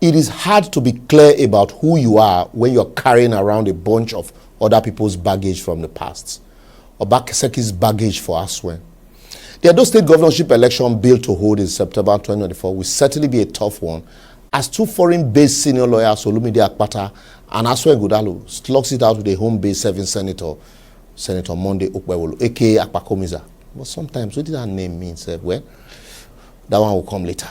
It is hard to be clear about who you are when you're carrying around a bunch of other people's baggage from the past. Obaseki'S baggage for Asue. The Edo State Governorship election bill to hold in September 2024 will certainly be a tough one, as two foreign-based senior lawyers, Olumide Akpata and Asue Godalo, slugs it out with a home-based serving senator, Senator Monday Okpewolo, aka Akpakomiza. But sometimes, what did that name mean? Well, that one will come later.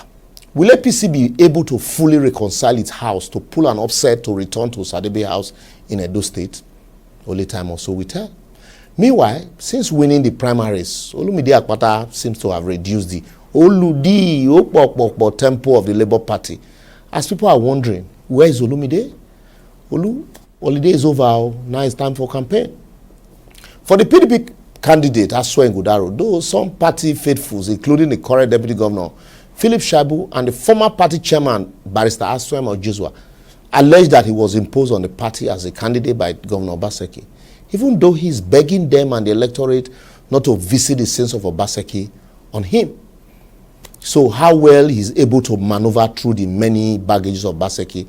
Will APC be able to fully reconcile its house to pull an upset to return to Sadebe House in Edo State? Only time or so will tell. Meanwhile, since winning the primaries, Olumide Akpata seems to have reduced the Oludi Opokpokpo tempo of the Labour Party. As people are wondering, where is Olumide? Holiday is over, now it's time for campaign. For the PDP candidate, Asue Godaro, though some party faithfuls, including the current Deputy Governor, Philip Shaibu, and the former party chairman, Barrister Asue Ojizwa, alleged that he was imposed on the party as a candidate by Governor Obaseki, even though he's begging them and the electorate not to visit the sins of Obaseki on him. So how well he's able to maneuver through the many baggages of Obaseki,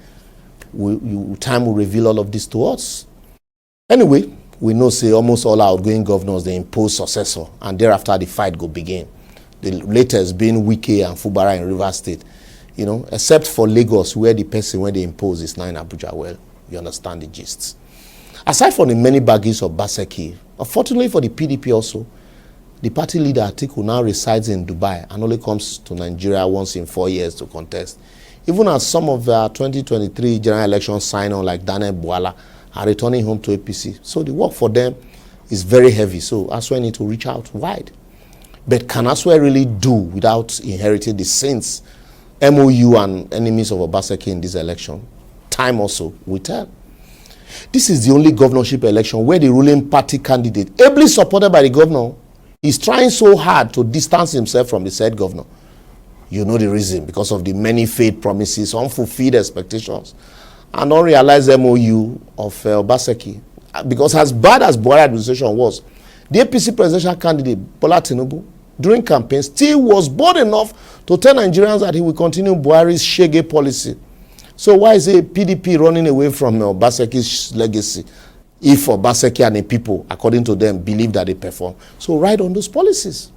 time will reveal all of this to us. Anyway, we know say almost all our outgoing governors, they impose successor, and thereafter the fight go begin. The latest being Wike and Fubara in Rivers State, you know, except for Lagos, where the person when they impose is now in Abuja. Well, you understand the gist. Aside from the many baggages of Obaseki, unfortunately for the PDP also, the party leader Atiku now resides in Dubai and only comes to Nigeria once in 4 years to contest. Even as some of the 2023 general election sign-on like Daniel Bwala are returning home to APC. So the work for them is very heavy. So Asue need to reach out wide. But can Asue really do without inheriting the sins, MOU and enemies of Obaseki in this election? Time also will tell. This is the only governorship election where the ruling party candidate, ably supported by the governor, is trying so hard to distance himself from the said governor. You know the reason, because of the many failed promises, unfulfilled expectations, and unrealized MOU of Obaseki. Because as bad as Buhari administration was, the APC presidential candidate, Bola Tinubu, during campaign, still was bold enough to tell Nigerians that he will continue Buhari's shege policy. So why is a PDP running away from Obaseki's legacy if Obaseki and the people, according to them, believe that they perform? So ride on those policies.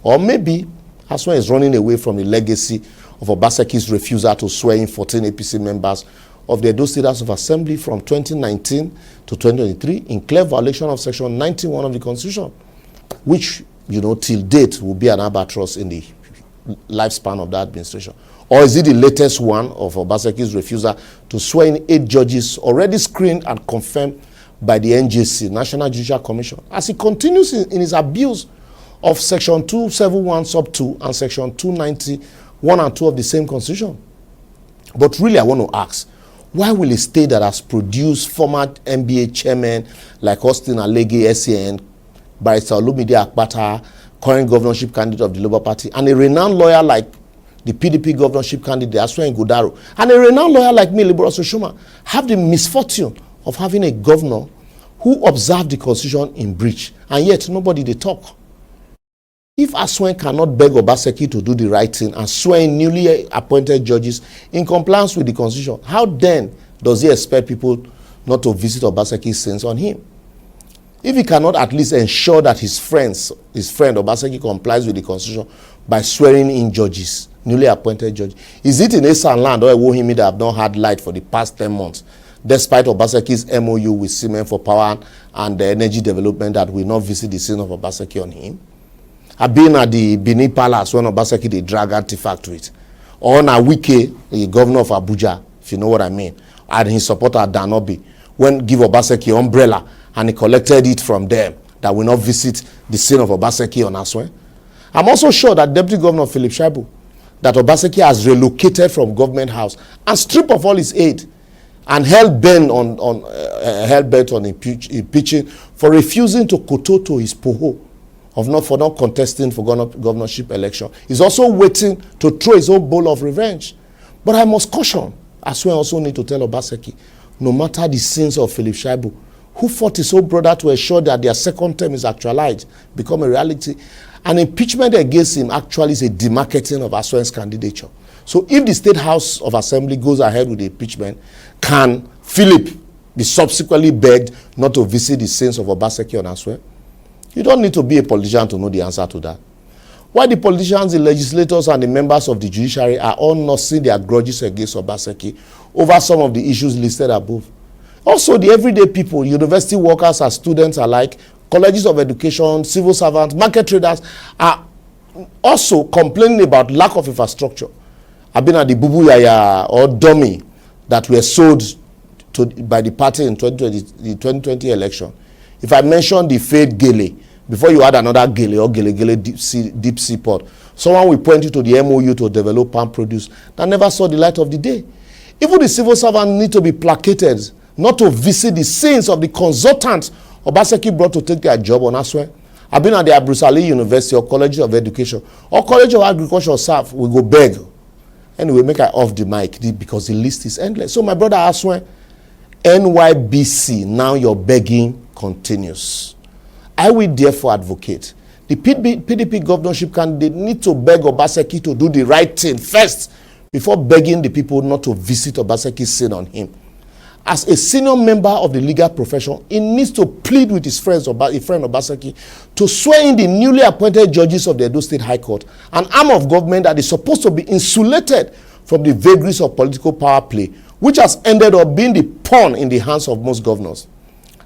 Or maybe Asue is running away from the legacy of Obaseki's refusal to swear in 14 APC members of the Edo State House of Assembly from 2019 to 2023 in clear violation of Section 91 of the Constitution, which, you know, till date will be an albatross in the lifespan of that administration. Or is it the latest one of Obaseki's refusal to swear in 8 judges already screened and confirmed by the NJC, National Judicial Commission, as he continues in his abuse of Section 271 sub 2 and Section 291 and 2 of the same Constitution? But really, I want to ask, why will a state that has produced former NBA chairmen like Austin Alege, SAN, Barrister Olumide Akpata, current governorship candidate of the Labour Party, and a renowned lawyer like the PDP governorship candidate Asue Godaro, and a renowned lawyer like me, Liborous Oshoma, have the misfortune of having a governor who observed the Constitution in breach, and yet nobody they talk? If Asue cannot beg Obaseki to do the right thing and swear in newly appointed judges in compliance with the Constitution, how then does he expect people not to visit Obaseki's sins on him? If he cannot at least ensure that his friend Obaseki complies with the Constitution by swearing in judges, newly appointed judges, is it in Esan land or Ewohimi that have not had light for the past 10 months, despite Obaseki's MOU with Cement for Power and the energy development, that will not visit the sin of Obaseki on him? I've been at the Benin Palace when Obaseki they drag artifact to it. Or na Wike, the governor of Abuja, if you know what I mean, and his supporter Danobi, when give Obaseki umbrella and he collected it from them, that will not visit the scene of Obaseki on Asue. I'm also sure that Deputy Governor Philip Shaibu, that Obaseki has relocated from government house and stripped of all his aid and held bent on impeaching for refusing to kototo his poho for not contesting for governorship election. He's also waiting to throw his own bowl of revenge. But I must caution, Asue also need to tell Obaseki, no matter the sins of Philip Shaibu, who fought his own brother to ensure that their second term is actualized, become a reality, an impeachment against him actually is a demarketing of Asue's candidature. So if the State House of Assembly goes ahead with the impeachment, can Philip be subsequently begged not to visit the scenes of Obaseki and Asue? You don't need to be a politician to know the answer to that. Why the politicians, the legislators, and the members of the judiciary are all nursing their grudges against Obaseki over some of the issues listed above. Also, the everyday people, university workers and students alike, colleges of education, civil servants, market traders are also complaining about lack of infrastructure. I've been at the bubu yaya or dummy that were sold by the party in the 2020 election. If I mention the failed gele, before you add another gele or gele deep sea port, someone will point you to the MOU to develop palm produce that never saw the light of the day. Even the civil servants need to be placated not to visit the scenes of the consultants Obaseki brought to take their job on Asue. I've been at the Abrusali University or College of Education or College of Agriculture staff. We go beg. Anyway, make I off the mic because the list is endless. So my brother Asue, NYBC, now your begging continues. I will therefore advocate the PDP governorship candidate need to beg Obaseki to do the right thing first before begging the people not to visit Obaseki's sin on him. As a senior member of the legal profession, he needs to plead with his friend Obaseki to swear in the newly appointed judges of the Edo State High Court, an arm of government that is supposed to be insulated from the vagaries of political power play, which has ended up being the pawn in the hands of most governors.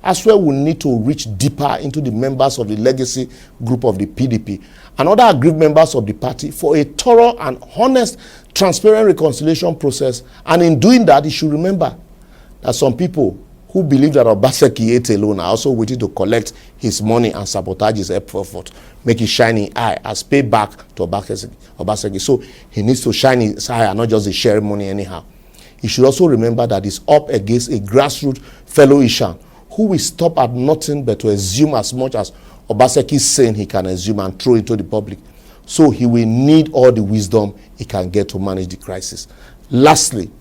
Asue will need to reach deeper into the members of the legacy group of the PDP and other aggrieved members of the party for a thorough and honest, transparent reconciliation process. And in doing that, he should remember that some people who believe that Obaseki ate alone are also waiting to collect his money and sabotage his effort, make his shining eye as payback to Obaseki. So he needs to shine his eye and not just the sharing money anyhow. He should also remember that he's up against a grassroots fellow Ishan who will stop at nothing but to assume as much as Obaseki is saying he can assume and throw it to the public. So he will need all the wisdom he can get to manage the crisis. Lastly,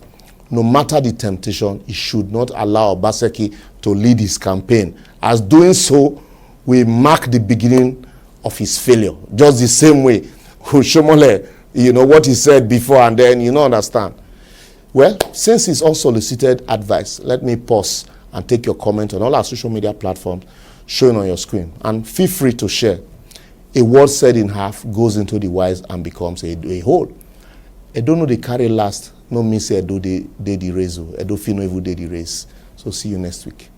no matter the temptation, he should not allow Obaseki to lead his campaign, as doing so will mark the beginning of his failure. Just the same way Oshomole, what he said before and then, understand. Well, since it's unsolicited advice, let me pause and take your comment on all our social media platforms showing on your screen. And feel free to share. A word said in half goes into the wise and becomes a whole. I don't know the carry last, no mean say Edo dey the race. Edo fit no even dey the race. So see you next week.